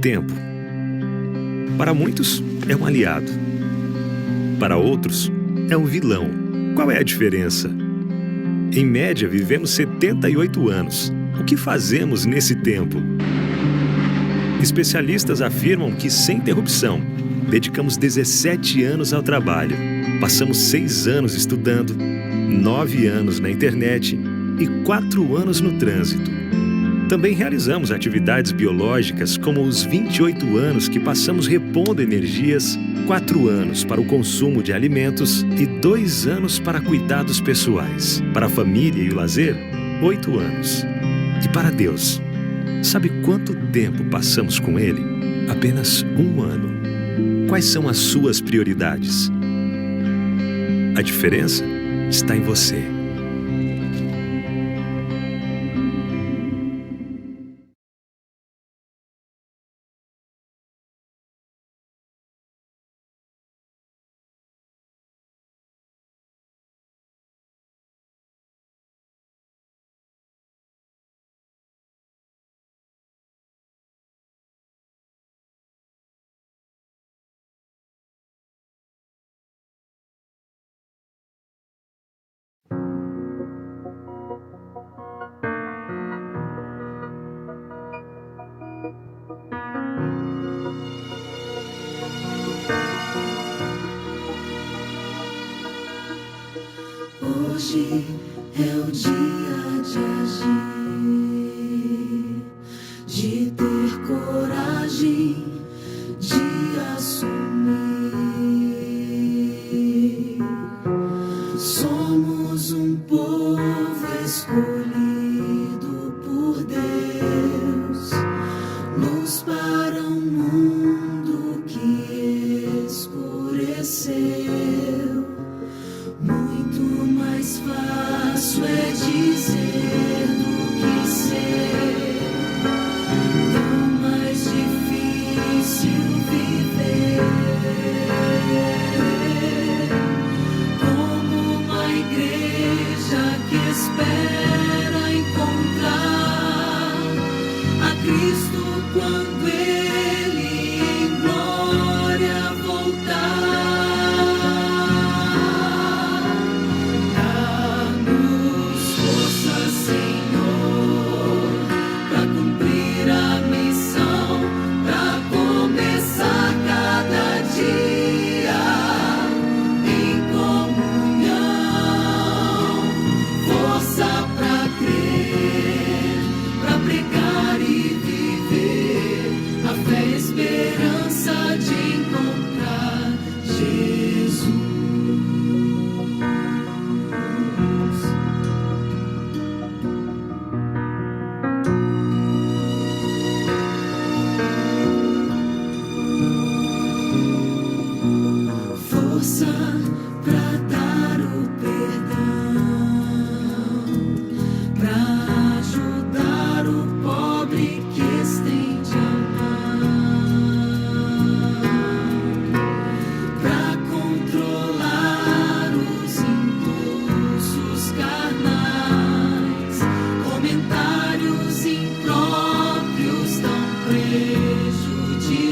tempo. Para muitos, é um aliado. Para outros, é um vilão. Qual é a diferença? Em média, vivemos 78 anos. O que fazemos nesse tempo? Especialistas afirmam que, sem interrupção, dedicamos 17 anos ao trabalho. Passamos 6 anos estudando, 9 anos na internet e 4 anos no trânsito. Também realizamos atividades biológicas, como os 28 anos que passamos repondo energias, 4 anos para o consumo de alimentos e 2 anos para cuidados pessoais. Para a família e o lazer, 8 anos. E para Deus, sabe quanto tempo passamos com Ele? Apenas 1 ano. Quais são as suas prioridades? A diferença está em você. Hoje é o dia de agir, de ter coragem, de assumir. Somos um povo escolhido por Deus, luz para um mundo que escureceu. Muito mais fácil é dizer do que ser, tão mais difícil viver. Como uma igreja que espera encontrar a Cristo quando Ele em glória voltar.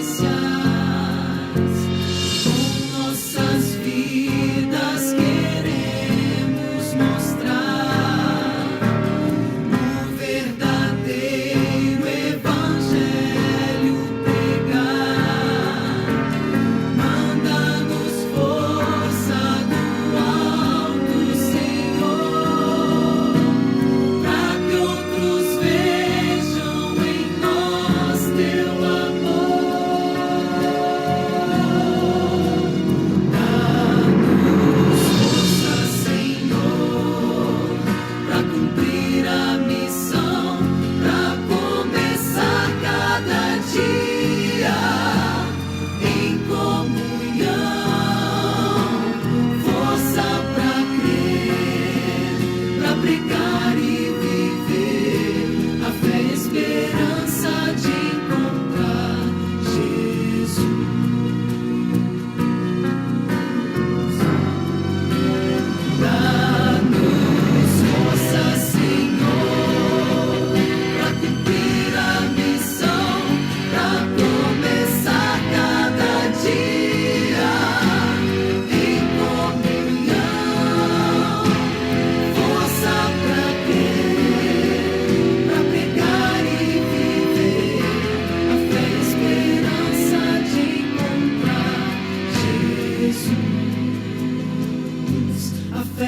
Prejudiciais, com nossas vidas.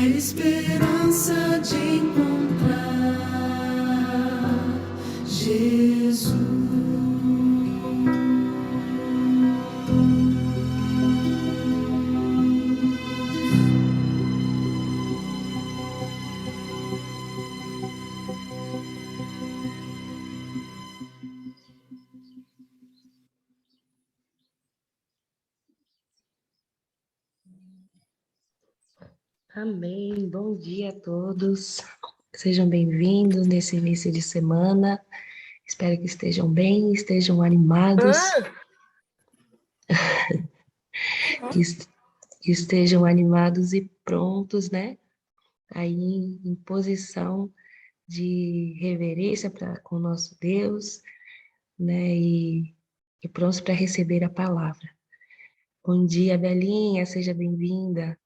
esperança de encontrar Jesus. Amém. Bom dia a todos. Sejam bem-vindos nesse início de semana. Espero que estejam bem, estejam animados, que estejam animados e prontos, né? Aí em posição de reverência com o nosso Deus, né? E prontos para receber a palavra. Bom dia, Belinha, seja bem-vinda.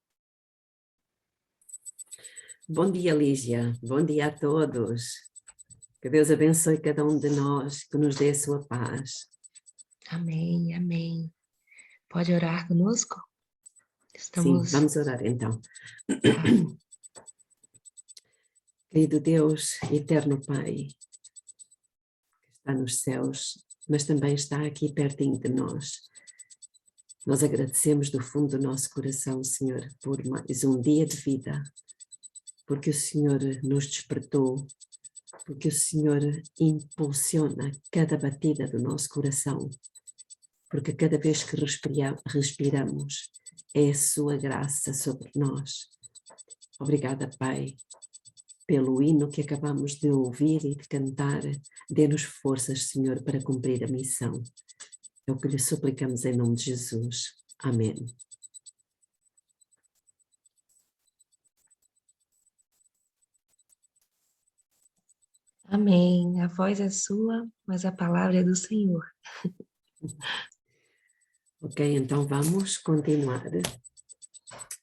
Bom dia, Lígia. Bom dia a todos. Que Deus abençoe cada um de nós, que nos dê a sua paz. Amém, amém. Pode orar conosco? Sim, vamos orar então. Querido Deus, eterno Pai, que está nos céus, mas também está aqui pertinho de nós. Nós agradecemos do fundo do nosso coração, Senhor, por mais um dia de vida, porque o Senhor nos despertou, porque o Senhor impulsiona cada batida do nosso coração, porque cada vez que respiramos é a sua graça sobre nós. Obrigada, Pai, pelo hino que acabamos de ouvir e de cantar. Dê-nos forças, Senhor, para cumprir a missão. É o que lhe suplicamos em nome de Jesus. Amém. Amém. A voz é sua, mas a palavra é do Senhor. Ok, então vamos continuar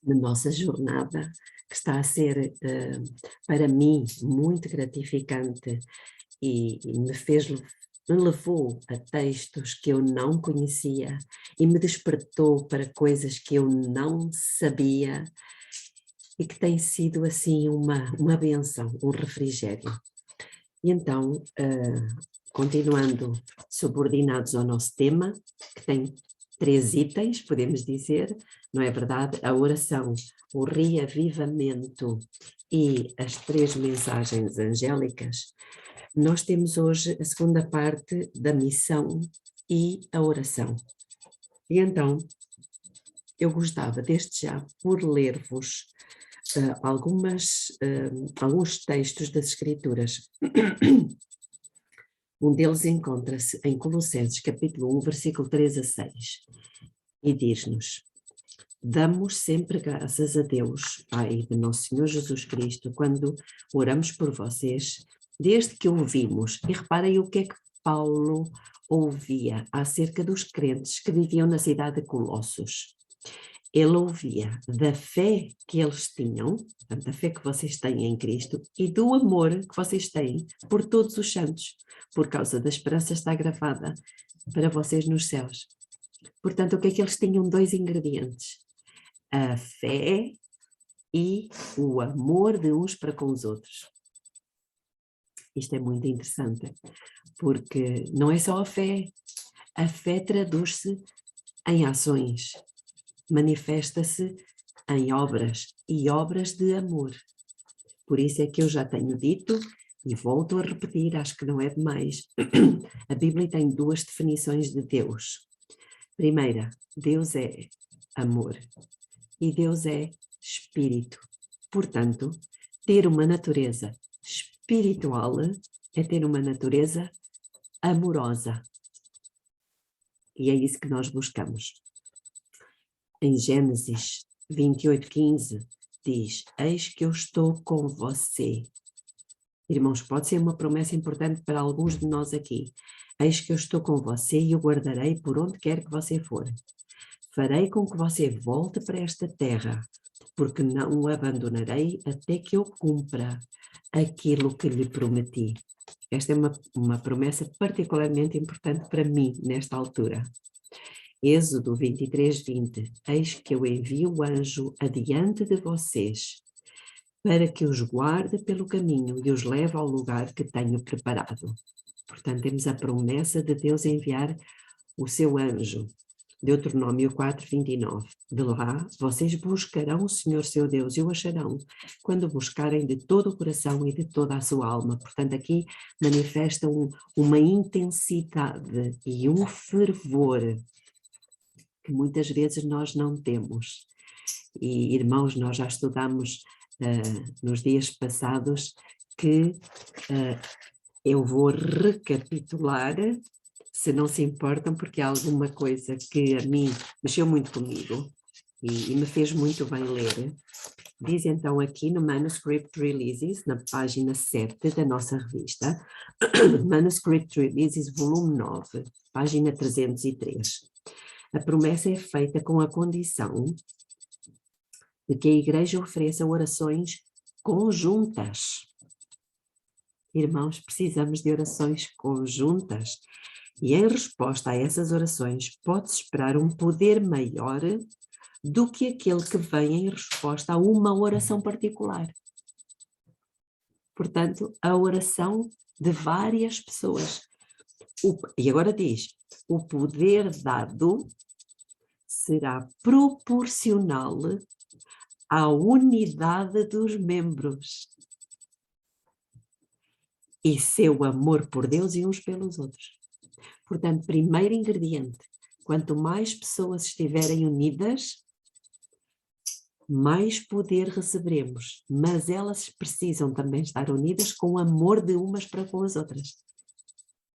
na nossa jornada, que está a ser, para mim, muito gratificante e me levou a textos que eu não conhecia e me despertou para coisas que eu não sabia e que tem sido assim uma bênção, um refrigério. E então, continuando subordinados ao nosso tema, que tem 3 itens, podemos dizer, não é verdade? A oração, o reavivamento e as 3 mensagens angélicas. Nós temos hoje a segunda parte da missão e a oração. E então, eu gostava desde já por ler-vos alguns textos das Escrituras. Um deles encontra-se em Colossenses, capítulo 1, versículo 3 a 6, e diz-nos: damos sempre graças a Deus, Pai de nosso Senhor Jesus Cristo, quando oramos por vocês, desde que ouvimos. E reparem o que é que Paulo ouvia acerca dos crentes que viviam na cidade de Colossos. Ele ouvia da fé que eles tinham, portanto, da fé que vocês têm em Cristo, e do amor que vocês têm por todos os santos, por causa da esperança está gravada para vocês nos céus. Portanto, o que é que eles tinham? 2 ingredientes: a fé e o amor de uns para com os outros. Isto é muito interessante, porque não é só a fé traduz-se em ações, manifesta-se em obras e obras de amor. Por isso é que eu já tenho dito e volto a repetir, acho que não é demais. A Bíblia tem 2 definições de Deus. Primeira, Deus é amor e Deus é espírito. Portanto, ter uma natureza espiritual é ter uma natureza amorosa. E é isso que nós buscamos. Em Gênesis 28:15 diz: eis que eu estou com você. Irmãos, pode ser uma promessa importante para alguns de nós aqui. Eis que eu estou com você e o guardarei por onde quer que você for. Farei com que você volte para esta terra, porque não o abandonarei até que eu cumpra aquilo que lhe prometi. Esta é uma promessa particularmente importante para mim nesta altura. Êxodo 23:20, eis que eu envio o anjo adiante de vocês para que os guarde pelo caminho e os leve ao lugar que tenho preparado. Portanto, temos a promessa de Deus enviar o seu anjo. Deuteronômio 4:29. De lá, vocês buscarão o Senhor seu Deus e o acharão, quando buscarem de todo o coração e de toda a sua alma. Portanto, aqui manifesta uma intensidade e um fervor que muitas vezes nós não temos. E, irmãos, nós já estudamos nos dias passados que eu vou recapitular, se não se importam, porque há alguma coisa que a mim mexeu muito comigo e me fez muito bem ler. Diz então aqui no Manuscript Releases, na página 7 da nossa revista, Manuscript Releases, volume 9, página 303. A promessa é feita com a condição de que a igreja ofereça orações conjuntas. Irmãos, precisamos de orações conjuntas. E em resposta a essas orações, pode-se esperar um poder maior do que aquele que vem em resposta a uma oração particular. Portanto, a oração de várias pessoas. E agora diz, o poder dado será proporcional à unidade dos membros e seu amor por Deus e uns pelos outros. Portanto, primeiro ingrediente, quanto mais pessoas estiverem unidas, mais poder receberemos, mas elas precisam também estar unidas com amor de umas para com as outras.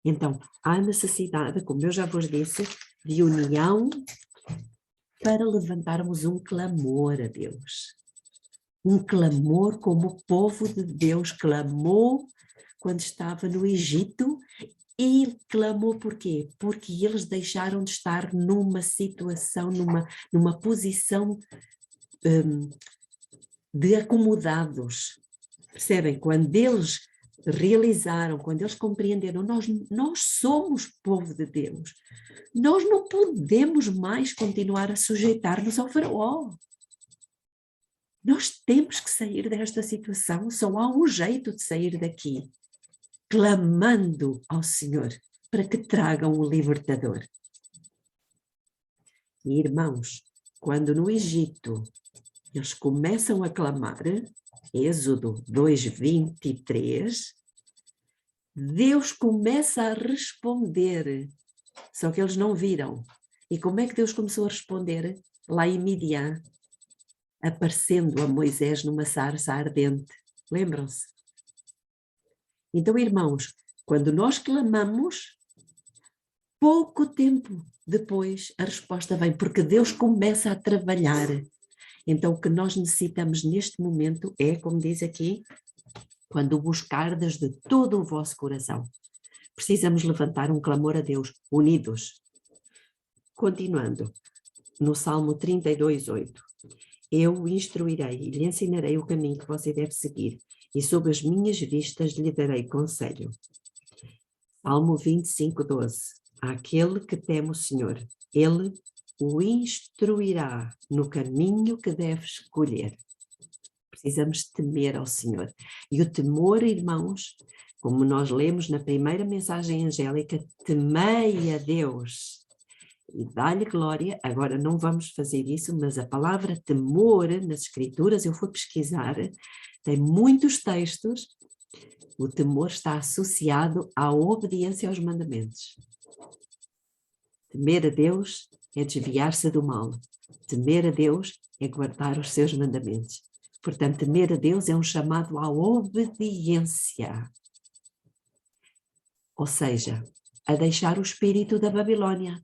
Então, há necessidade, como eu já vos disse, de união para levantarmos um clamor a Deus. Um clamor como o povo de Deus clamou quando estava no Egito. E clamou por quê? Porque eles deixaram de estar numa situação, numa posição de acomodados. Percebem? Quando eles realizaram, quando eles compreenderam, nós somos povo de Deus. Nós não podemos mais continuar a sujeitar-nos ao faraó. Nós temos que sair desta situação, só há um jeito de sair daqui. Clamando ao Senhor para que tragam o libertador. E, irmãos, quando no Egito eles começam a clamar, Êxodo 2:23, Deus começa a responder, só que eles não viram. E como é que Deus começou a responder? Lá em Midian, aparecendo a Moisés numa sarça ardente. Lembram-se? Então, irmãos, quando nós clamamos, pouco tempo depois a resposta vem, porque Deus começa a trabalhar. Então, o que nós necessitamos neste momento é, como diz aqui, quando buscardes de todo o vosso coração. Precisamos levantar um clamor a Deus, unidos. Continuando, no Salmo 32:8. Eu o instruirei e lhe ensinarei o caminho que você deve seguir. E sob as minhas vistas lhe darei conselho. Salmo 25:12. Aquele que teme o Senhor, ele o instruirá no caminho que deve escolher. Precisamos temer ao Senhor. E o temor, irmãos, como nós lemos na primeira mensagem angélica, temei a Deus e dá-lhe glória. Agora não vamos fazer isso, mas a palavra temor nas Escrituras, eu fui pesquisar, tem muitos textos, o temor está associado à obediência aos mandamentos. Temer a Deus é desviar-se do mal. Temer a Deus é guardar os seus mandamentos. Portanto, temer a Deus é um chamado à obediência. Ou seja, a deixar o espírito da Babilônia.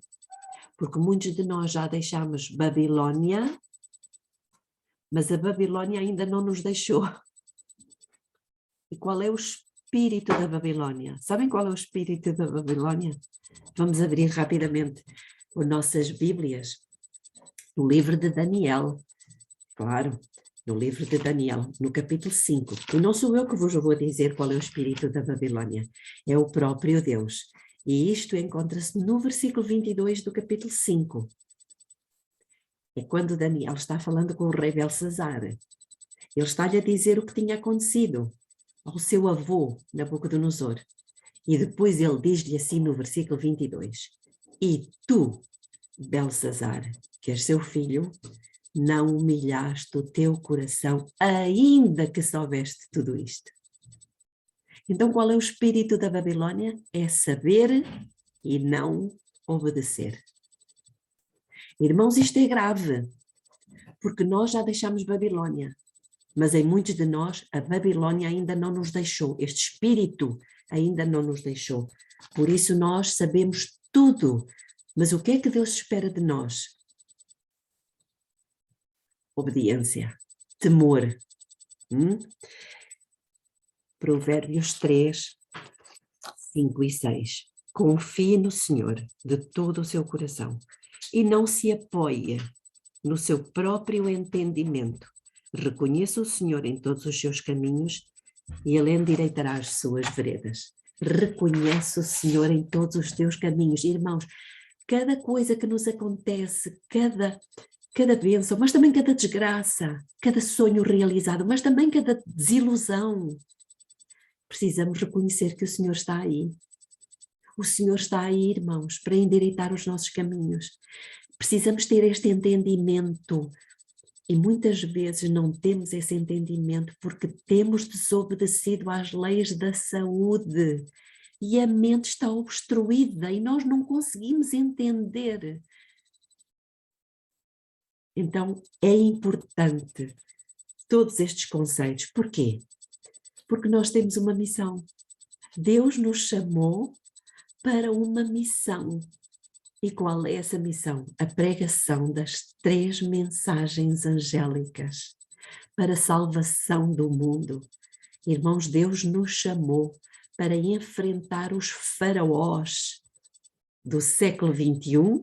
Porque muitos de nós já deixamos Babilônia, mas a Babilônia ainda não nos deixou. E qual é o espírito da Babilônia? Sabem qual é o espírito da Babilônia? Vamos abrir rapidamente as nossas Bíblias. No livro de Daniel, claro, no livro de Daniel, no capítulo 5. E não sou eu que vos vou dizer qual é o espírito da Babilônia, é o próprio Deus. E isto encontra-se no versículo 22 do capítulo 5. É quando Daniel está falando com o rei Belsazar. Ele está-lhe a dizer o que tinha acontecido ao seu avô, Nabucodonosor. E depois ele diz-lhe assim no versículo 22, e tu, Belsazar, que és seu filho, não humilhaste o teu coração, ainda que soubeste tudo isto. Então qual é o espírito da Babilônia? É saber e não obedecer. Irmãos, isto é grave, porque nós já deixamos Babilônia, mas em muitos de nós a Babilônia ainda não nos deixou, este espírito ainda não nos deixou. Por isso nós sabemos tudo, mas o que é que Deus espera de nós? Obediência, temor. Provérbios 3, 5 e 6. Confie no Senhor de todo o seu coração e não se apoie no seu próprio entendimento. Reconheça o Senhor em todos os seus caminhos e Ele endireitará as suas veredas. Reconhece o Senhor em todos os teus caminhos. Irmãos, cada coisa que nos acontece, cada bênção, mas também cada desgraça, cada sonho realizado, mas também cada desilusão, precisamos reconhecer que o Senhor está aí. O Senhor está aí, irmãos, para endireitar os nossos caminhos. Precisamos ter este entendimento e muitas vezes não temos esse entendimento porque temos desobedecido às leis da saúde e a mente está obstruída e nós não conseguimos entender. Então é importante todos estes conceitos. Porquê? Porque nós temos uma missão. Deus nos chamou para uma missão. E qual é essa missão? A pregação das 3 mensagens angélicas para a salvação do mundo. Irmãos, Deus nos chamou para enfrentar os faraós do século XXI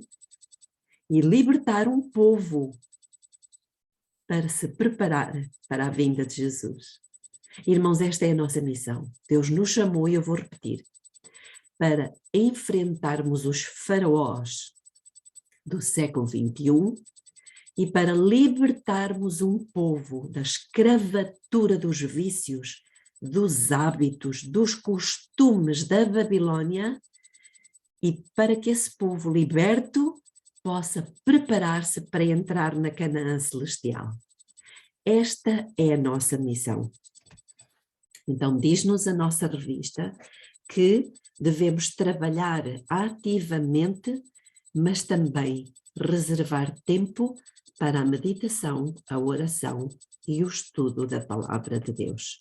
e libertar um povo para se preparar para a vinda de Jesus. Irmãos, esta é a nossa missão. Deus nos chamou, e eu vou repetir, para enfrentarmos os faraós do século XXI e para libertarmos um povo da escravatura dos vícios, dos hábitos, dos costumes da Babilônia e para que esse povo liberto possa preparar-se para entrar na Canaã celestial. Esta é a nossa missão. Então diz-nos a nossa revista que devemos trabalhar ativamente, mas também reservar tempo para a meditação, a oração e o estudo da palavra de Deus.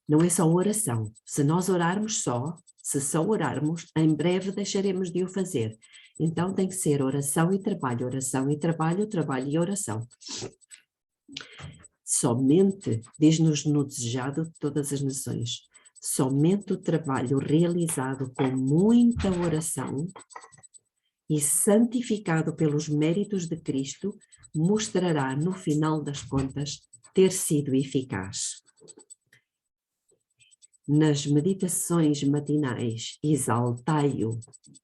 Não é só oração. Se nós orarmos se só orarmos, em breve deixaremos de o fazer. Então tem que ser oração e trabalho, trabalho e oração. Somente, diz-nos no Desejado de Todas as Nações, somente o trabalho realizado com muita oração e santificado pelos méritos de Cristo mostrará, no final das contas, ter sido eficaz. Nas meditações matinais, exaltai-o,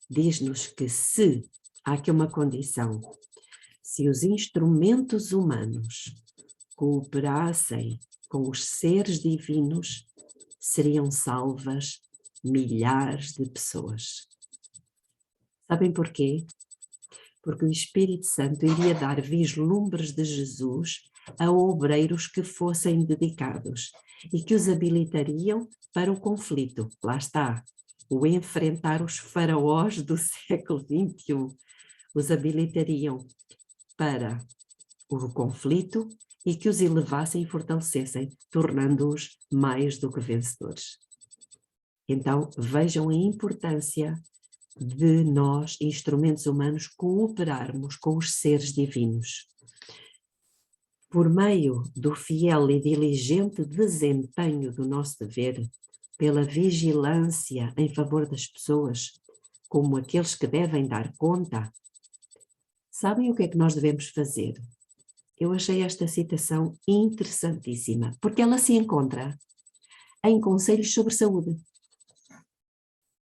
diz-nos que se há aqui uma condição, se os instrumentos humanos cooperassem com os seres divinos, seriam salvas milhares de pessoas. Sabem porquê? Porque o Espírito Santo iria dar vislumbres de Jesus a obreiros que fossem dedicados e que os habilitariam para o conflito. Lá está, o enfrentar os faraós do século XXI. Os habilitariam para o conflito e que os elevassem e fortalecessem, tornando-os mais do que vencedores. Então, vejam a importância de nós, instrumentos humanos, cooperarmos com os seres divinos. Por meio do fiel e diligente desempenho do nosso dever, pela vigilância em favor das pessoas, como aqueles que devem dar conta, sabem o que é que nós devemos fazer? Eu achei esta citação interessantíssima, porque ela se encontra em Conselhos sobre Saúde.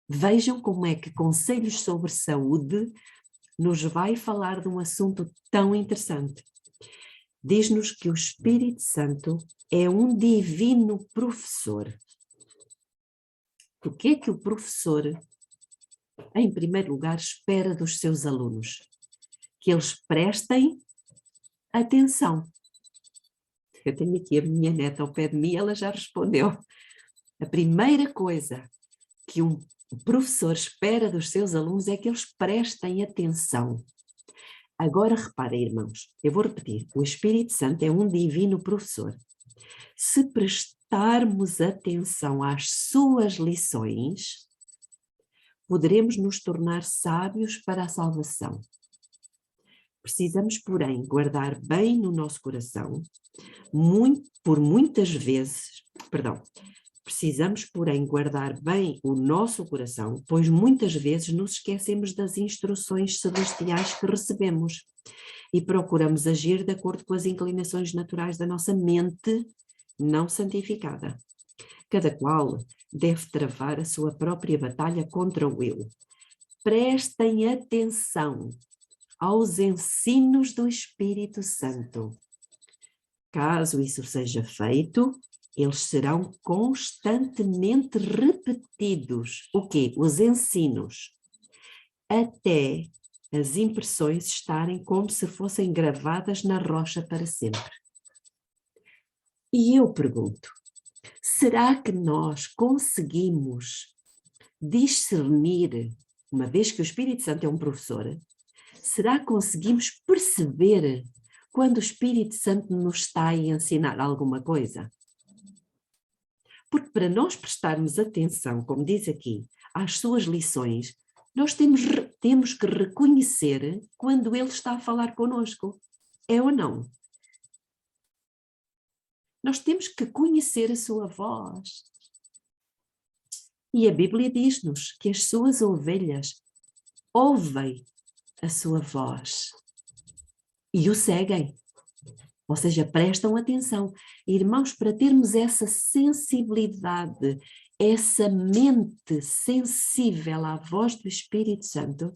Vejam como é que Conselhos sobre Saúde nos vai falar de um assunto tão interessante. diz-nos que o Espírito Santo é um divino professor. O que é que o professor, em primeiro lugar, espera dos seus alunos? Que eles prestem atenção. Eu tenho aqui a minha neta ao pé de mim, ela já respondeu. A primeira coisa que um professor espera dos seus alunos é que eles prestem atenção. Agora reparem, irmãos, eu vou repetir, o Espírito Santo é um divino professor. Se prestarmos atenção às suas lições, poderemos nos tornar sábios para a salvação. Precisamos, porém, guardar bem no nosso coração, precisamos, porém, guardar bem o nosso coração, pois muitas vezes nos esquecemos das instruções celestiais que recebemos e procuramos agir de acordo com as inclinações naturais da nossa mente não santificada. Cada qual deve travar a sua própria batalha contra o eu. Prestem atenção aos ensinos do Espírito Santo. Caso isso seja feito, eles serão constantemente repetidos. O quê? Os ensinos. Até as impressões estarem como se fossem gravadas na rocha para sempre. E eu pergunto, será que nós conseguimos discernir, uma vez que o Espírito Santo é um professor, será que conseguimos perceber quando o Espírito Santo nos está a ensinar alguma coisa? Porque para nós prestarmos atenção, como diz aqui, às suas lições, nós temos que reconhecer quando ele está a falar connosco. É ou não? Nós temos que conhecer a sua voz. E a Bíblia diz-nos que as suas ovelhas ouvem a sua voz e o seguem. Ou seja, prestam atenção. Irmãos, para termos essa sensibilidade, essa mente sensível à voz do Espírito Santo,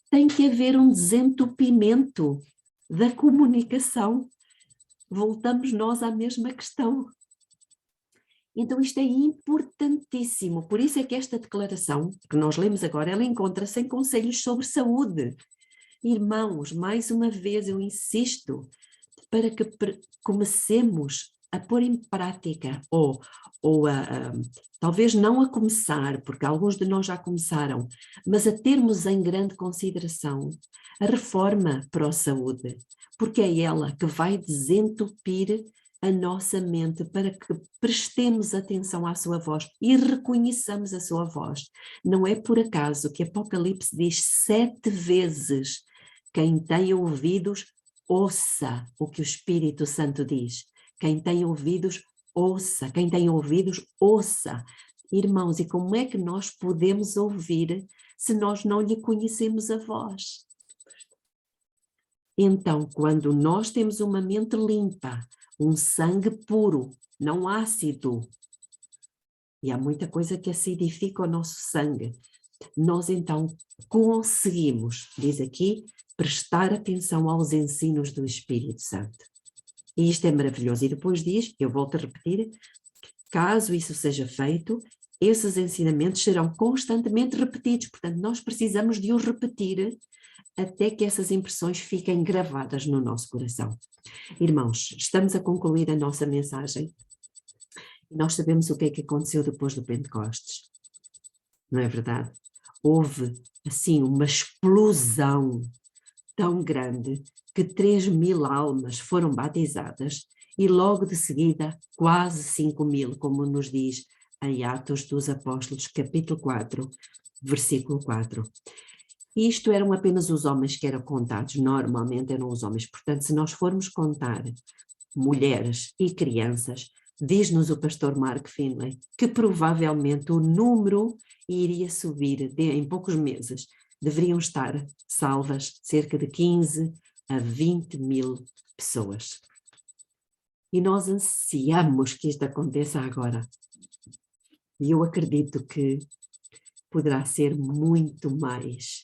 tem que haver um desentupimento da comunicação. Voltamos nós à mesma questão. Então isto é importantíssimo. Por isso é que esta declaração que nós lemos agora, ela encontra-se em conselhos sobre saúde. Irmãos, mais uma vez eu insisto, para que comecemos a pôr em prática, ou talvez não a começar, porque alguns de nós já começaram, mas a termos em grande consideração a reforma pró-saúde, porque é ela que vai desentupir a nossa mente para que prestemos atenção à sua voz e reconheçamos a sua voz. Não é por acaso que Apocalipse diz 7 vezes: quem tem ouvidos, ouça o que o Espírito Santo diz. Quem tem ouvidos, ouça. Quem tem ouvidos, ouça. Irmãos, e como é que nós podemos ouvir se nós não lhe conhecemos a voz? Então, quando nós temos uma mente limpa, um sangue puro, não ácido, e há muita coisa que acidifica o nosso sangue, nós então conseguimos, diz aqui, prestar atenção aos ensinos do Espírito Santo. E isto é maravilhoso. E depois diz, eu volto a repetir, caso isso seja feito, esses ensinamentos serão constantemente repetidos. Portanto, nós precisamos de os repetir até que essas impressões fiquem gravadas no nosso coração. Irmãos, estamos a concluir a nossa mensagem. Nós sabemos o que é que aconteceu depois do Pentecostes. Não é verdade? Houve, assim, uma explosão tão grande que 3.000 almas foram batizadas e logo de seguida quase 5.000, como nos diz em Atos dos Apóstolos, capítulo 4, versículo 4. Isto eram apenas os homens que eram contados, normalmente eram os homens. Portanto, se nós formos contar mulheres e crianças, diz-nos o pastor Mark Finley que provavelmente o número iria subir em poucos meses. Deveriam estar salvas cerca de 15 a 20.000 pessoas. E nós ansiamos que isto aconteça agora. E eu acredito que poderá ser muito mais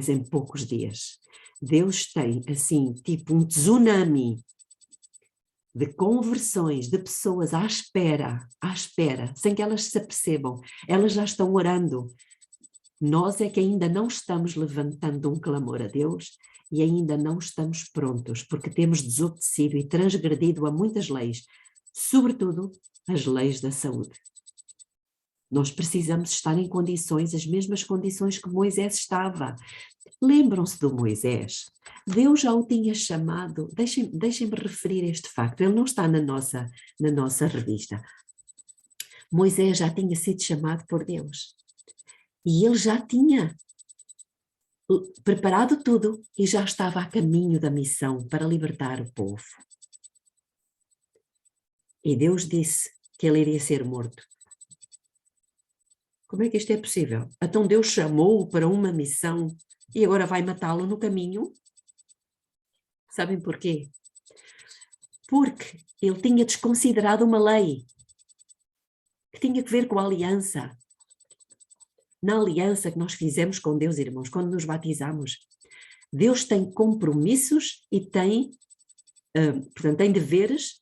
em poucos dias. Deus tem, assim, tipo um tsunami de conversões de pessoas à espera, sem que elas se apercebam. Elas já estão orando. Nós é que ainda não estamos levantando um clamor a Deus e ainda não estamos prontos, porque temos desobedecido e transgredido a muitas leis, sobretudo as leis da saúde. Nós precisamos estar em condições, as mesmas condições que Moisés estava. Lembram-se do Moisés? Deus já o tinha chamado, deixem-me referir este facto, ele não está na nossa revista. Moisés já tinha sido chamado por Deus. E ele já tinha preparado tudo e já estava a caminho da missão para libertar o povo. E Deus disse que ele iria ser morto. Como é que isto é possível? Então Deus chamou-o para uma missão e agora vai matá-lo no caminho? Sabem porquê? Porque ele tinha desconsiderado uma lei que tinha que ver com a aliança. Na aliança que nós fizemos com Deus, irmãos, quando nos batizamos, Deus tem compromissos e portanto, tem deveres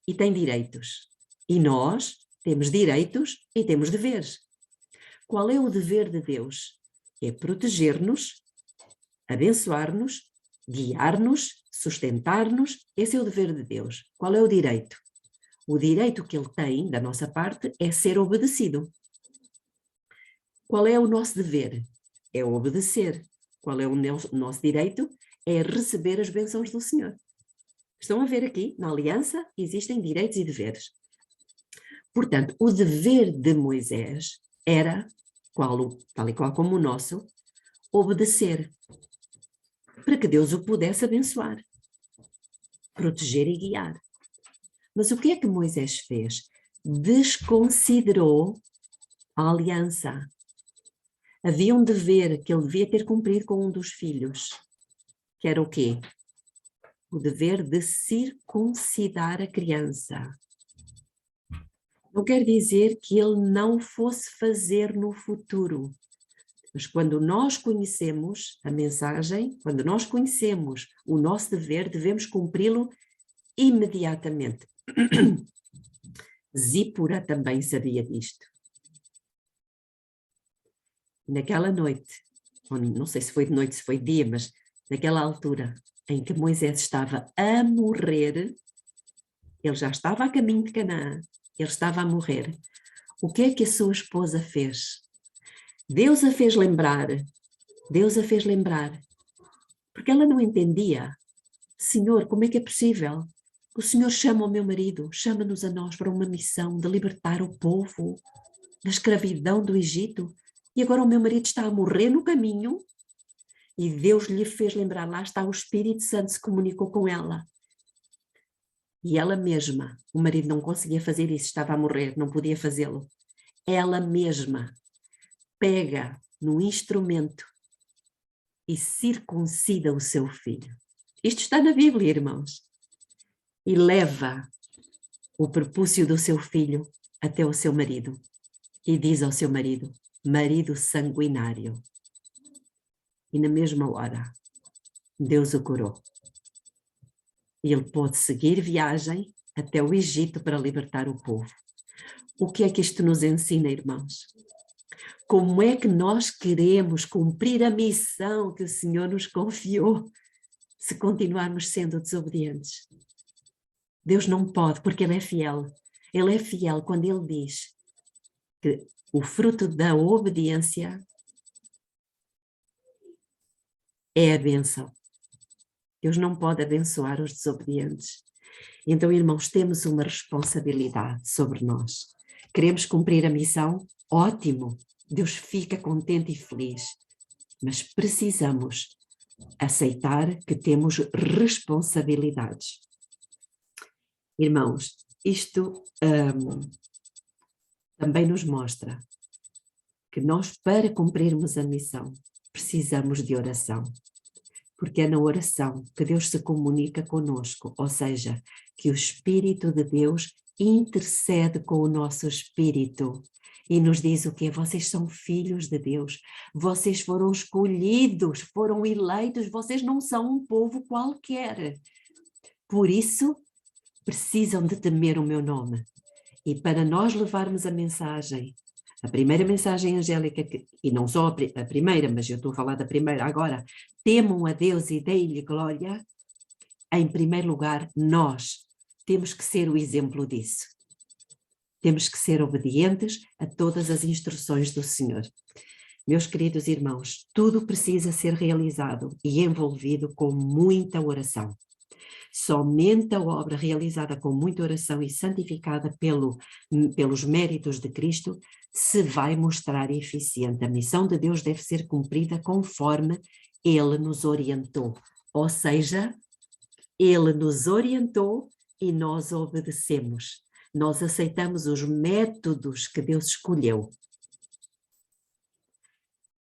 e tem direitos. E nós temos direitos e temos deveres. Qual é o dever de Deus? É proteger-nos, abençoar-nos, guiar-nos, sustentar-nos. Esse é o dever de Deus. Qual é o direito? O direito que ele tem, da nossa parte, é ser obedecido. Qual é o nosso dever? É obedecer. Qual é o nosso direito? É receber as bênçãos do Senhor. Estão a ver aqui, na aliança, existem direitos e deveres. Portanto, o dever de Moisés era, tal e qual como o nosso, obedecer, para que Deus o pudesse abençoar, proteger e guiar. Mas o que é que Moisés fez? Desconsiderou a aliança. Havia um dever que ele devia ter cumprido com um dos filhos, que era o quê? O dever de circuncidar a criança. Não quer dizer que ele não fosse fazer no futuro, mas quando nós conhecemos a mensagem, quando nós conhecemos o nosso dever, devemos cumpri-lo imediatamente. Zípora também sabia disto. Naquela noite, não sei se foi de noite, se foi de dia, mas naquela altura em que Moisés estava a morrer, ele já estava a caminho de Canaã, ele estava a morrer. O que é que a sua esposa fez? Deus a fez lembrar, porque ela não entendia. Senhor, como é que é possível? O Senhor chama o meu marido, chama-nos a nós para uma missão de libertar o povo da escravidão do Egito, e agora o meu marido está a morrer no caminho, e Deus lhe fez lembrar, lá está, o Espírito Santo se comunicou com ela. E ela mesma, o marido não conseguia fazer isso, estava a morrer, não podia fazê-lo. Ela mesma pega no instrumento e circuncida o seu filho. Isto está na Bíblia, irmãos. E leva o prepúcio do seu filho até o seu marido. E diz ao seu marido, marido sanguinário. E na mesma hora, Deus o curou. E ele pôde seguir viagem até o Egito para libertar o povo. O que é que isto nos ensina, irmãos? Como é que nós queremos cumprir a missão que o Senhor nos confiou se continuarmos sendo desobedientes? Deus não pode, porque Ele é fiel. Ele é fiel quando Ele diz que o fruto da obediência é a bênção. Deus não pode abençoar os desobedientes. Então, irmãos, temos uma responsabilidade sobre nós. Queremos cumprir a missão? Ótimo! Deus fica contente e feliz. Mas precisamos aceitar que temos responsabilidades. Irmãos, isto também nos mostra que nós, para cumprirmos a missão, precisamos de oração. Porque é na oração que Deus se comunica conosco, ou seja, que o Espírito de Deus intercede com o nosso espírito e nos diz o quê? Vocês são filhos de Deus, vocês foram escolhidos, foram eleitos, vocês não são um povo qualquer. Por isso, precisam de temer o meu nome. E para nós levarmos a mensagem, a primeira mensagem angélica, e não só a primeira, mas eu estou a falar da primeira agora, temam a Deus e deem-lhe glória, em primeiro lugar, nós temos que ser o exemplo disso. Temos que ser obedientes a todas as instruções do Senhor. Meus queridos irmãos, tudo precisa ser realizado e envolvido com muita oração. Somente a obra realizada com muita oração e santificada pelos méritos de Cristo se vai mostrar eficiente. A missão de Deus deve ser cumprida conforme Ele nos orientou. Ou seja, Ele nos orientou e nós obedecemos. Nós aceitamos os métodos que Deus escolheu.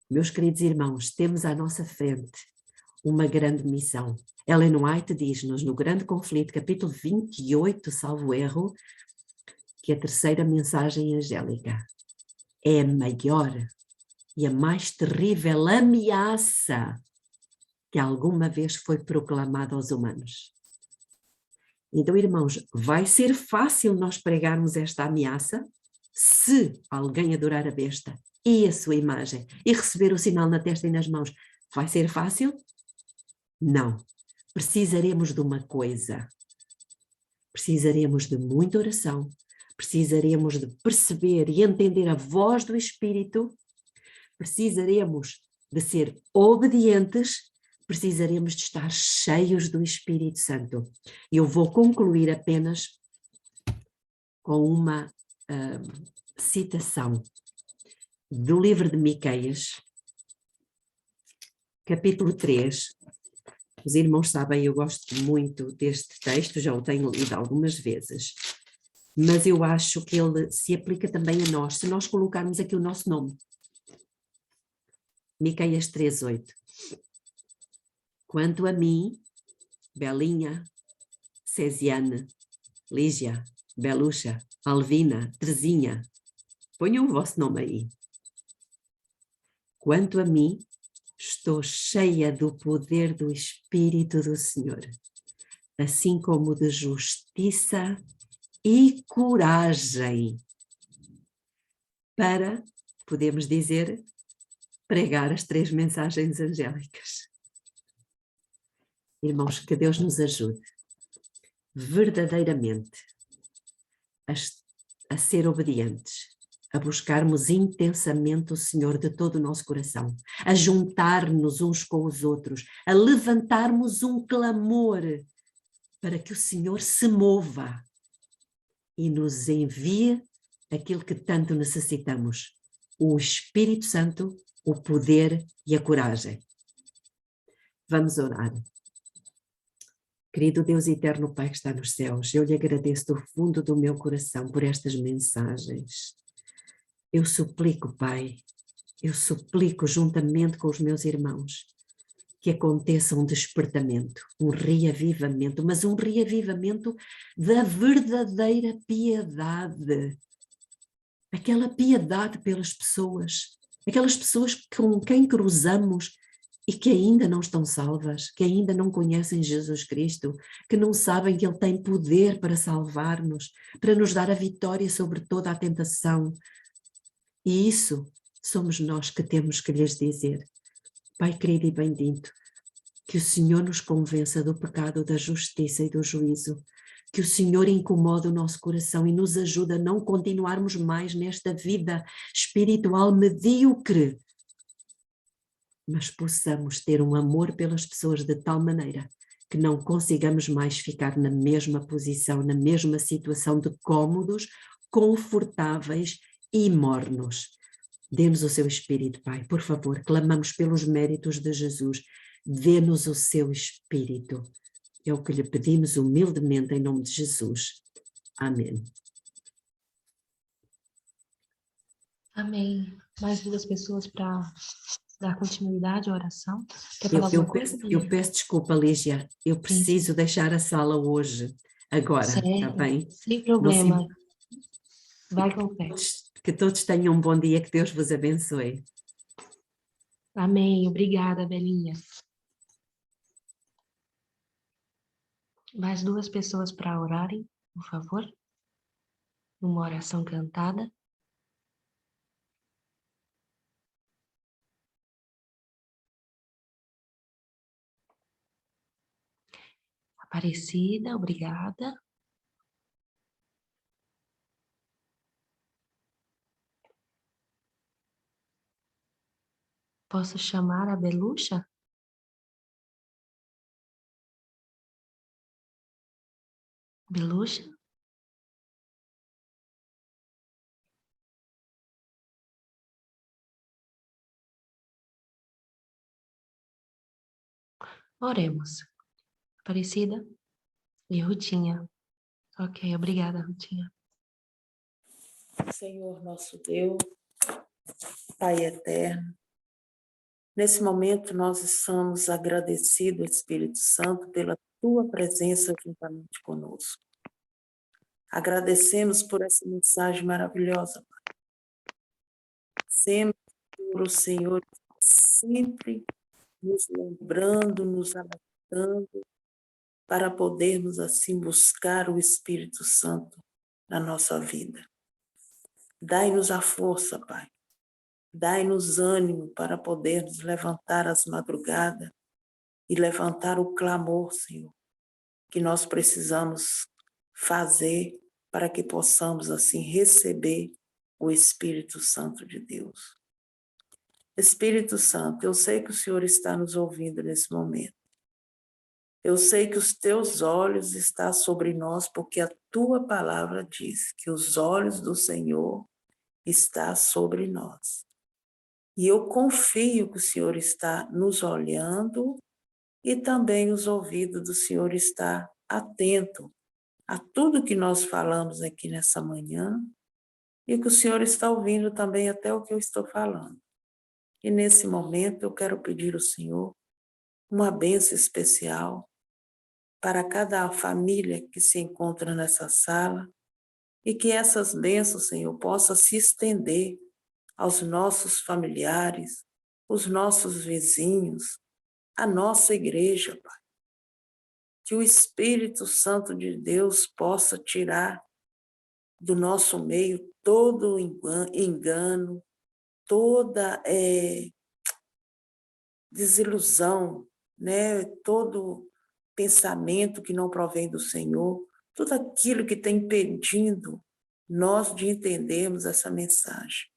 Meus queridos irmãos, temos à nossa frente uma grande missão. Ellen White diz-nos no Grande Conflito, capítulo 28, salvo erro, que a terceira mensagem angélica é a maior e a mais terrível ameaça que alguma vez foi proclamada aos humanos. Então, irmãos, vai ser fácil nós pregarmos esta ameaça se alguém adorar a besta e a sua imagem e receber o sinal na testa e nas mãos. Vai ser fácil? Não. Precisaremos de uma coisa. Precisaremos de muita oração. Precisaremos de perceber e entender a voz do Espírito. Precisaremos de ser obedientes. Precisaremos de estar cheios do Espírito Santo. Eu vou concluir apenas com uma citação do livro de Miqueias, capítulo 3. Os irmãos sabem, eu gosto muito deste texto, já o tenho lido algumas vezes, mas eu acho que ele se aplica também a nós, se nós colocarmos aqui o nosso nome. Miqueias 3:8. Quanto a mim, Belinha, Cesiane, Lígia, Belucha, Alvina, Terezinha, ponham o vosso nome aí. Quanto a mim, estou cheia do poder do Espírito do Senhor, assim como de justiça e coragem, para, podemos dizer, pregar as 3 mensagens angélicas. Irmãos, que Deus nos ajude verdadeiramente a ser obedientes, a buscarmos intensamente o Senhor de todo o nosso coração, a juntar-nos uns com os outros, a levantarmos um clamor para que o Senhor se mova e nos envie aquilo que tanto necessitamos, o Espírito Santo, o poder e a coragem. Vamos orar. Querido Deus eterno Pai que está nos céus, eu lhe agradeço do fundo do meu coração por estas mensagens. Eu suplico, Pai, eu suplico juntamente com os meus irmãos que aconteça um despertamento, um reavivamento, mas um reavivamento da verdadeira piedade. Aquela piedade pelas pessoas, aquelas pessoas com quem cruzamos e que ainda não estão salvas, que ainda não conhecem Jesus Cristo, que não sabem que Ele tem poder para salvar-nos, para nos dar a vitória sobre toda a tentação. E isso somos nós que temos que lhes dizer. Pai querido e bendito, que o Senhor nos convença do pecado, da justiça e do juízo, que o Senhor incomode o nosso coração e nos ajude a não continuarmos mais nesta vida espiritual medíocre, mas possamos ter um amor pelas pessoas de tal maneira que não consigamos mais ficar na mesma posição, na mesma situação de cômodos, confortáveis e mornos. Dê-nos o seu Espírito, Pai, por favor, clamamos pelos méritos de Jesus, dê-nos o seu Espírito. É o que lhe pedimos humildemente em nome de Jesus. Amém. Amém. Mais 2 pessoas para dar continuidade à oração. Quer falar Eu alguma coisa, peço desculpa, Lígia, eu preciso deixar a sala hoje. agora, está Certo, bem? sem Não se problema. Vai com fé. Que todos tenham um bom dia, que Deus vos abençoe. Amém. Obrigada, Belinha. Mais duas pessoas para orarem, por favor. Uma oração cantada. Aparecida, obrigada. Posso chamar a Beluxa? Beluxa? Oremos. Aparecida e Rutinha. Ok, obrigada, Rutinha. Senhor nosso Deus, Pai eterno, nesse momento nós estamos agradecidos, Espírito Santo, pela tua presença juntamente conosco. Agradecemos por essa mensagem maravilhosa, Pai. Sempre por o Senhor, sempre nos lembrando, nos alertando, para podermos assim buscar o Espírito Santo na nossa vida. Dai-nos a força, Pai. Dai-nos ânimo para podermos levantar as madrugadas e levantar o clamor, Senhor, que nós precisamos fazer para que possamos assim receber o Espírito Santo de Deus. Espírito Santo, eu sei que o Senhor está nos ouvindo nesse momento. Eu sei que os teus olhos estão sobre nós, porque a tua palavra diz que os olhos do Senhor estão sobre nós. E eu confio que o Senhor está nos olhando e também os ouvidos do Senhor está atento a tudo que nós falamos aqui nessa manhã e que o Senhor está ouvindo também até o que eu estou falando. E nesse momento eu quero pedir ao Senhor uma bênção especial para cada família que se encontra nessa sala e que essas bênçãos, Senhor, possam se estender aos nossos familiares, os nossos vizinhos, a nossa igreja, Pai. Que o Espírito Santo de Deus possa tirar do nosso meio todo engano, toda desilusão, né? Todo pensamento que não provém do Senhor, tudo aquilo que tem impedindo nós de entendermos essa mensagem.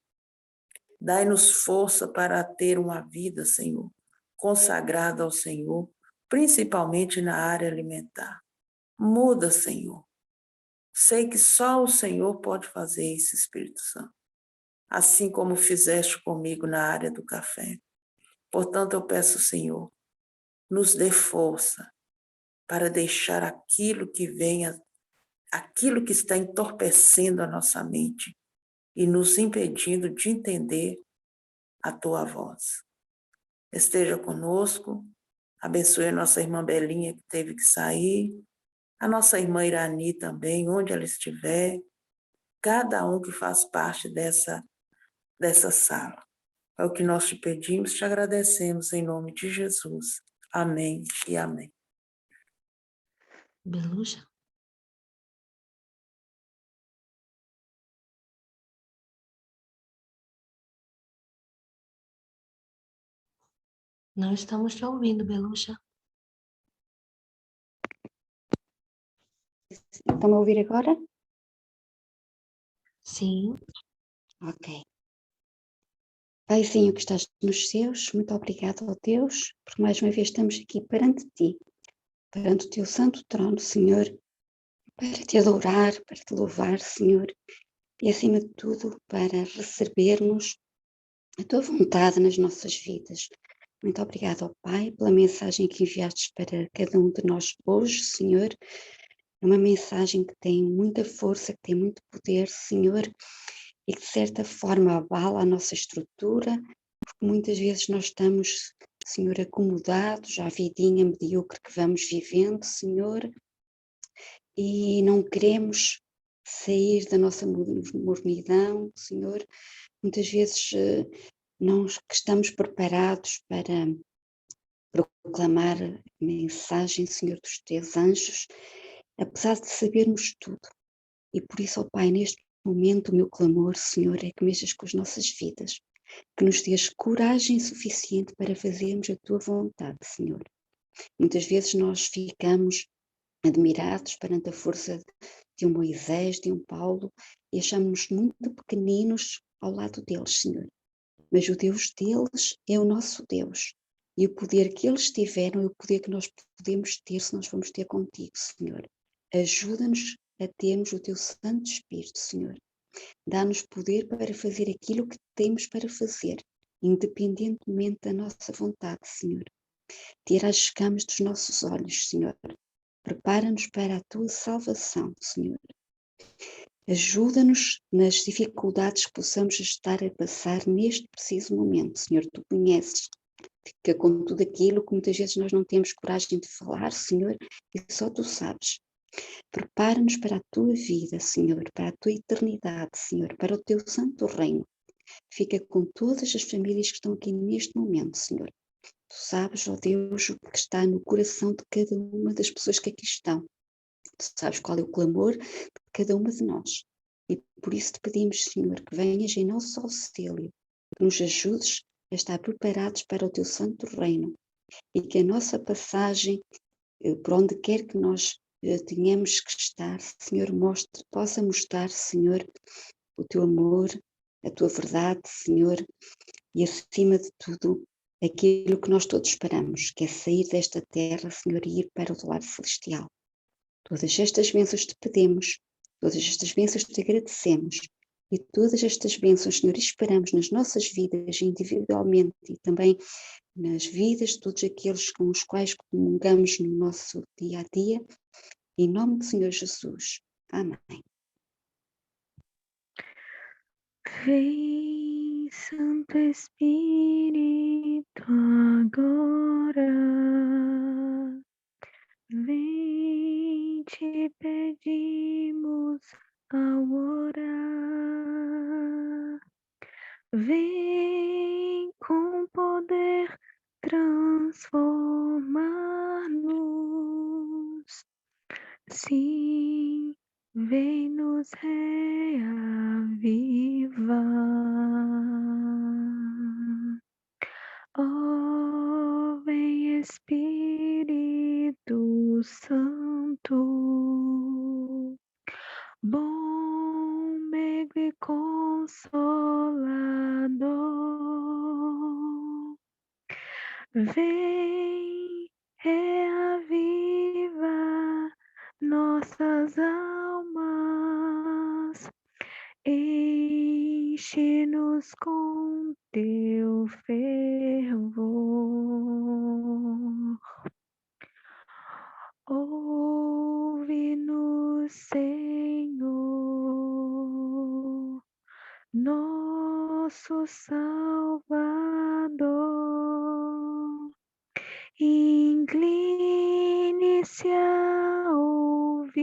Dai-nos força para ter uma vida, Senhor, consagrada ao Senhor, principalmente na área alimentar. Muda, Senhor. Sei que só o Senhor pode fazer isso, Espírito Santo. Assim como fizeste comigo na área do café. Portanto, eu peço, Senhor, nos dê força para deixar aquilo que venha, aquilo que está entorpecendo a nossa mente e nos impedindo de entender a tua voz. Esteja conosco, abençoe a nossa irmã Belinha que teve que sair, a nossa irmã Irani também, onde ela estiver, cada um que faz parte dessa sala. É o que nós te pedimos, te agradecemos em nome de Jesus. Amém e amém. Beluxa? Não estamos te ouvindo, Beluxa. Estão a ouvir agora? Sim. Ok. Paizinho que estás nos céus, muito obrigado, ó Deus, porque mais uma vez estamos aqui perante ti, perante o teu santo trono, Senhor, para te adorar, para te louvar, Senhor, e acima de tudo para recebermos a tua vontade nas nossas vidas. Muito obrigado, ó Pai, pela mensagem que enviaste para cada um de nós hoje, Senhor. É uma mensagem que tem muita força, que tem muito poder, Senhor, e que de certa forma abala a nossa estrutura, porque muitas vezes nós estamos, Senhor, acomodados à vidinha medíocre que vamos vivendo, Senhor, e não queremos sair da nossa mornidão, Senhor. Muitas vezes não estamos preparados para proclamar a mensagem, Senhor, dos teus anjos, apesar de sabermos tudo. E por isso, ó Pai, neste momento o meu clamor, Senhor, é que mexas com as nossas vidas, que nos dês coragem suficiente para fazermos a tua vontade, Senhor. Muitas vezes nós ficamos admirados perante a força de um Moisés, de um Paulo, e achamos-nos muito pequeninos ao lado deles, Senhor. Mas o Deus deles é o nosso Deus. E o poder que eles tiveram é o poder que nós podemos ter se nós vamos ter contigo, Senhor. Ajuda-nos a termos o teu Santo Espírito, Senhor. Dá-nos poder para fazer aquilo que temos para fazer, independentemente da nossa vontade, Senhor. Tira as escamas dos nossos olhos, Senhor. Prepara-nos para a tua salvação, Senhor. Ajuda-nos nas dificuldades que possamos estar a passar neste preciso momento, Senhor. Tu conheces que com tudo aquilo que muitas vezes nós não temos coragem de falar, Senhor, e só tu sabes. Prepara-nos para a tua vida, Senhor, para a tua eternidade, Senhor, para o teu santo reino. Fica com todas as famílias que estão aqui neste momento, Senhor. Tu sabes, ó Deus, o que está no coração de cada uma das pessoas que aqui estão. Tu sabes qual é o clamor de cada uma de nós. E por isso te pedimos, Senhor, que venhas em nosso auxílio, que nos ajudes a estar preparados para o teu santo reino e que a nossa passagem, por onde quer que nós tenhamos que estar, Senhor, possa mostrar, Senhor, o teu amor, a tua verdade, Senhor, e acima de tudo, aquilo que nós todos esperamos, que é sair desta terra, Senhor, e ir para o lar celestial. Todas estas bênçãos te pedimos, todas estas bênçãos te agradecemos e todas estas bênçãos, Senhor, esperamos nas nossas vidas individualmente e também nas vidas de todos aqueles com os quais comungamos no nosso dia a dia, em nome do Senhor Jesus. Amém. Vem, Santo Espírito, agora. Vem, te pedimos ao orar. Vem com poder transformar-nos. Sim, vem nos reavivar. Ó, vem Espírito Santo, bom meigo e consolador. Vem, reaviva nossas almas, enche-nos com teu fervor. Ouve-nos, Senhor, nosso Salvador. Incline-se a ouvir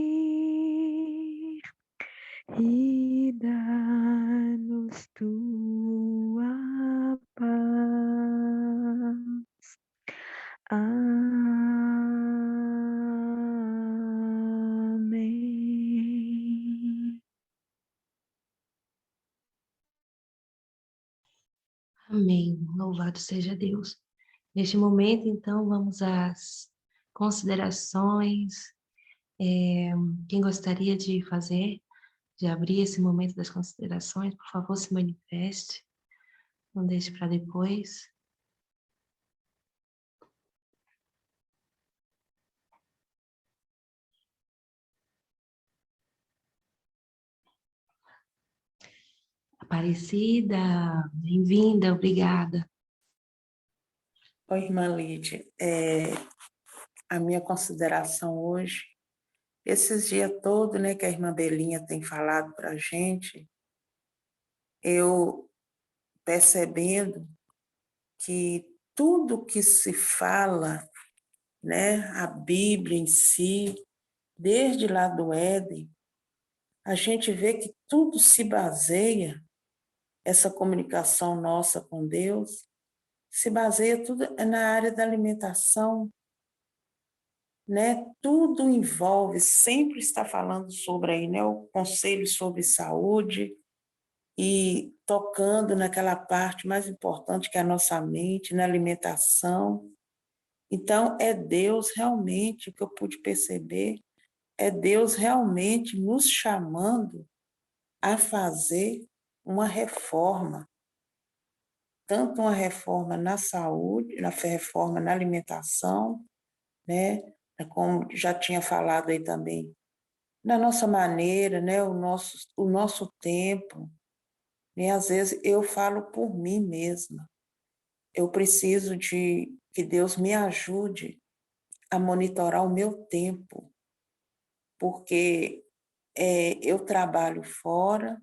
e dá-nos tua paz. Amém. Amém. Louvado seja Deus. Neste momento, então, vamos às considerações. Quem gostaria de abrir esse momento das considerações, por favor, se manifeste. Não deixe para depois. Aparecida, bem-vinda, obrigada. Oi, irmã Lídia, a minha consideração hoje, esses dias todos, né, que a irmã Belinha tem falado para a gente, eu percebendo que tudo que se fala, né, a Bíblia em si, desde lá do Éden, a gente vê que tudo se baseia, essa comunicação nossa com Deus, se baseia tudo na área da alimentação, né? Tudo envolve, sempre está falando sobre aí, né? O conselho sobre saúde e tocando naquela parte mais importante que é a nossa mente, na alimentação. Então, é Deus realmente, o que eu pude perceber, é Deus realmente nos chamando a fazer uma reforma, tanto uma reforma na saúde, na reforma na alimentação, né? Como já tinha falado aí também, na nossa maneira, né? O nosso tempo, né? Às vezes eu falo por mim mesma, eu preciso de que Deus me ajude a monitorar o meu tempo, porque eu trabalho fora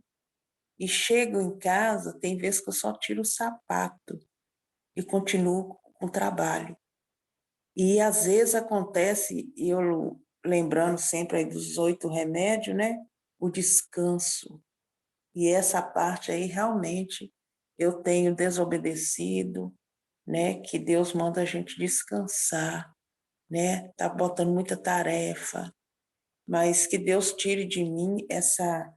e chego em casa, tem vezes que eu só tiro o sapato e continuo com o trabalho. E às vezes acontece, eu lembrando sempre aí dos 8 remédios, né? O descanso. E essa parte aí realmente eu tenho desobedecido, né? Que Deus manda a gente descansar, né? Tá botando muita tarefa, mas que Deus tire de mim essa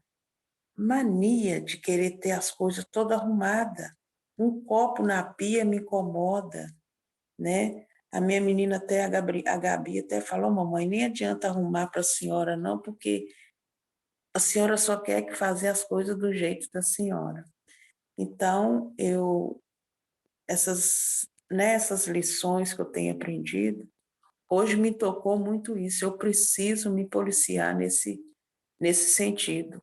mania de querer ter as coisas toda arrumada. Um copo na pia me incomoda, né? A minha menina até, a Gabi até falou, mamãe, nem adianta arrumar para a senhora não, porque a senhora só quer que fazer as coisas do jeito da senhora. Então, essas lições que eu tenho aprendido, hoje me tocou muito isso, eu preciso me policiar nesse sentido,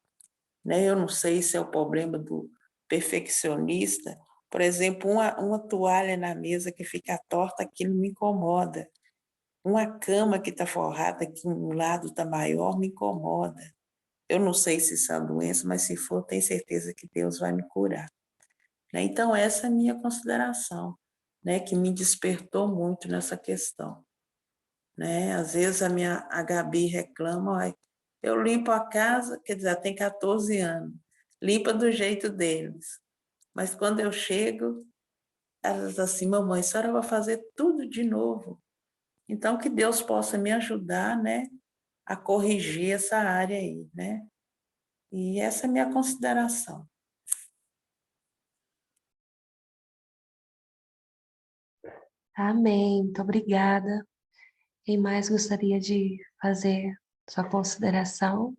né? Eu não sei se é o problema do perfeccionista, por exemplo, uma toalha na mesa que fica torta, aquilo me incomoda. Uma cama que está forrada, que um lado está maior, me incomoda. Eu não sei se isso é uma doença, mas se for, tenho certeza que Deus vai me curar, né? Então, essa é a minha consideração, né? Que me despertou muito nessa questão, né? Às vezes a Gabi reclama, "Ai, eu limpo a casa", quer dizer, ela tem 14 anos, limpa do jeito deles. Mas quando eu chego, ela diz assim, mamãe, a senhora vai fazer tudo de novo. Então, que Deus possa me ajudar, né, a corrigir essa área aí, né? E essa é a minha consideração. Amém. Muito obrigada. Quem mais gostaria de fazer sua consideração?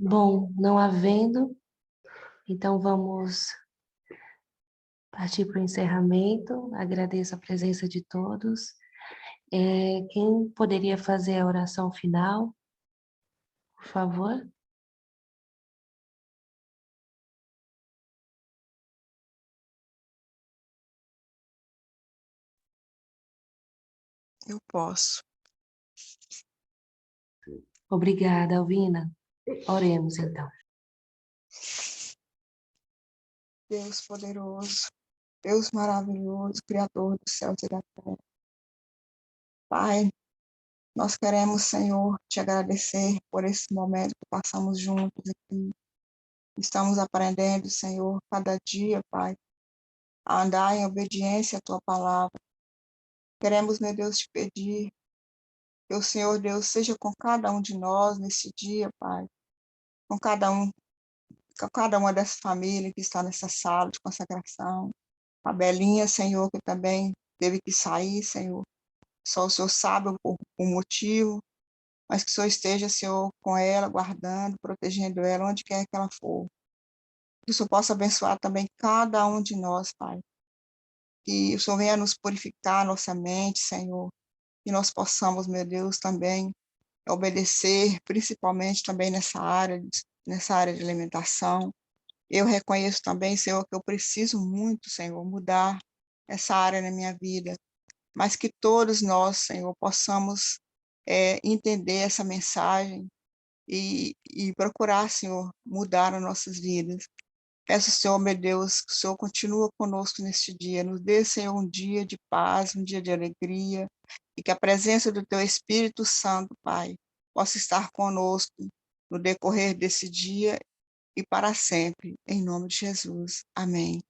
Bom, não havendo, então vamos partir para o encerramento. Agradeço a presença de todos. Quem poderia fazer a oração final, por favor? Eu posso. Obrigada, Alvina. Oremos, então. Deus poderoso, Deus maravilhoso, Criador dos céus e da terra. Pai, nós queremos, Senhor, te agradecer por esse momento que passamos juntos aqui. Estamos aprendendo, Senhor, cada dia, Pai, a andar em obediência à Tua palavra. Queremos, meu Deus, te pedir que o Senhor Deus seja com cada um de nós nesse dia, Pai, com cada uma dessas famílias que está nessa sala de consagração. A Belinha, Senhor, que também teve que sair, Senhor. Só o Senhor sabe o motivo, mas que o Senhor esteja, Senhor, com ela, guardando, protegendo ela, onde quer que ela for. Que o Senhor possa abençoar também cada um de nós, Pai. Que o Senhor venha nos purificar nossa mente, Senhor. Que nós possamos, meu Deus, também obedecer, principalmente também nessa área de alimentação. Eu reconheço também, Senhor, que eu preciso muito, Senhor, mudar essa área na minha vida, mas que todos nós, Senhor, possamos entender essa mensagem e procurar, Senhor, mudar as nossas vidas. Peço, Senhor, meu Deus, que o Senhor continua conosco neste dia. Nos dê, Senhor, um dia de paz, um dia de alegria, e que a presença do Teu Espírito Santo, Pai, possa estar conosco no decorrer desse dia e para sempre. Em nome de Jesus. Amém.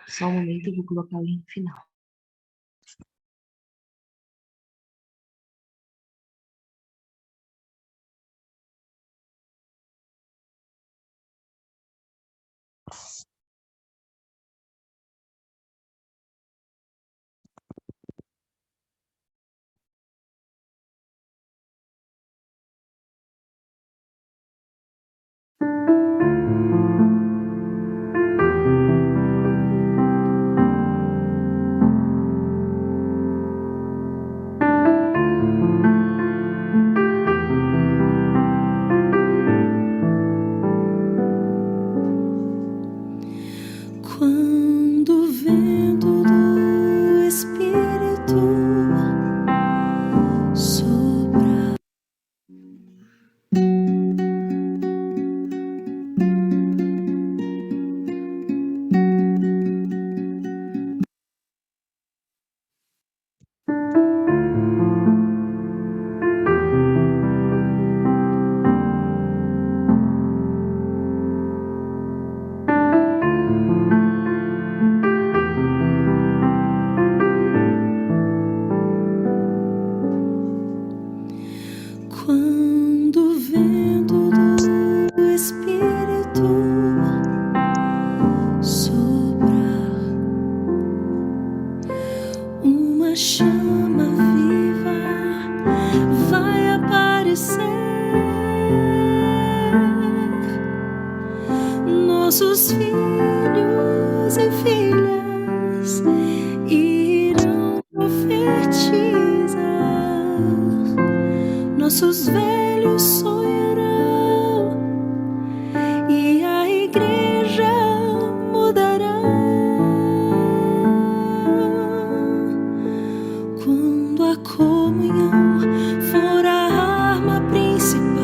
Só um momento, eu vou colocar o link final. Quando o vento do Espírito sopra, quando o vento do Espírito sopra, uma chama viva vai aparecer. Nossos filhos e filhas irão profetizar, nossos velhos sonharão e a igreja mudará. Quando a comunhão for a arma principal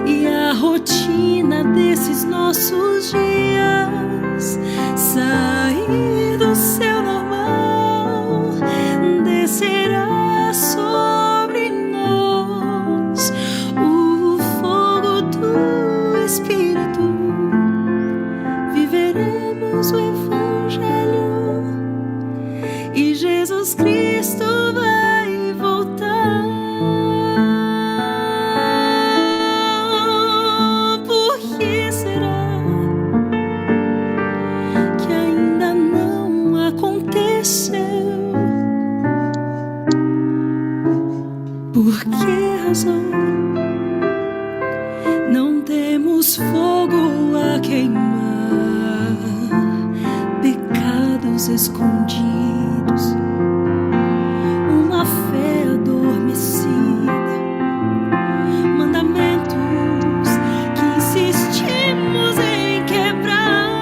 e a rotina desses nossos dias sair do seu normal, descerá sobre nós o fogo do Espírito. Viveremos o Evangelho e Jesus Cristo vai voltar. Por que será que ainda não aconteceu? Por que razão não temos fogo a queimar, pecados escondidos, uma fé adormecida, mandamentos que insistimos em quebrar?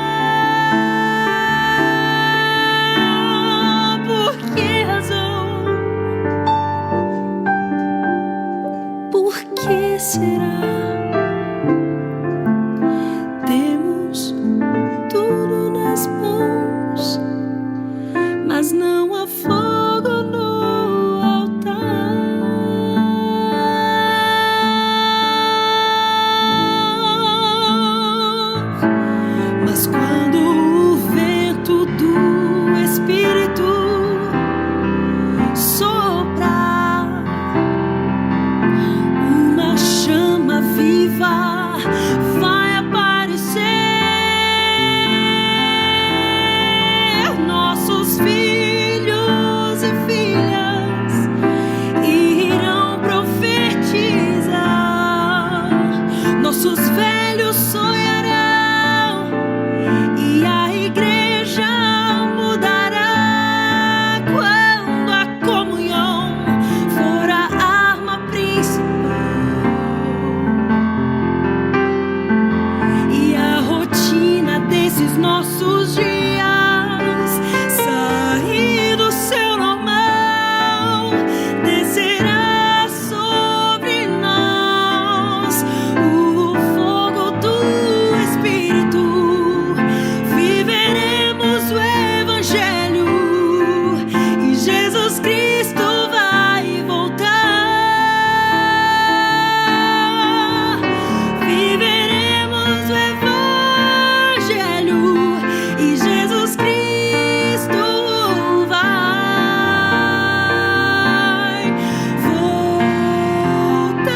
Por que razão? Por que será? Temos tudo nas mãos, mas não há fogo no altar. Mas quando o vento do Espírito soprar, os nossos dias sair do seu normal, descerá sobre nós o fogo do Espírito. Viveremos o Evangelho e Jesus Cristo vai voltar. Viveremos o Evangelho e Jesus Cristo vai voltar.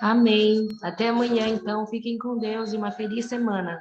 Amém. Até amanhã, então. Fiquem com Deus e uma feliz semana.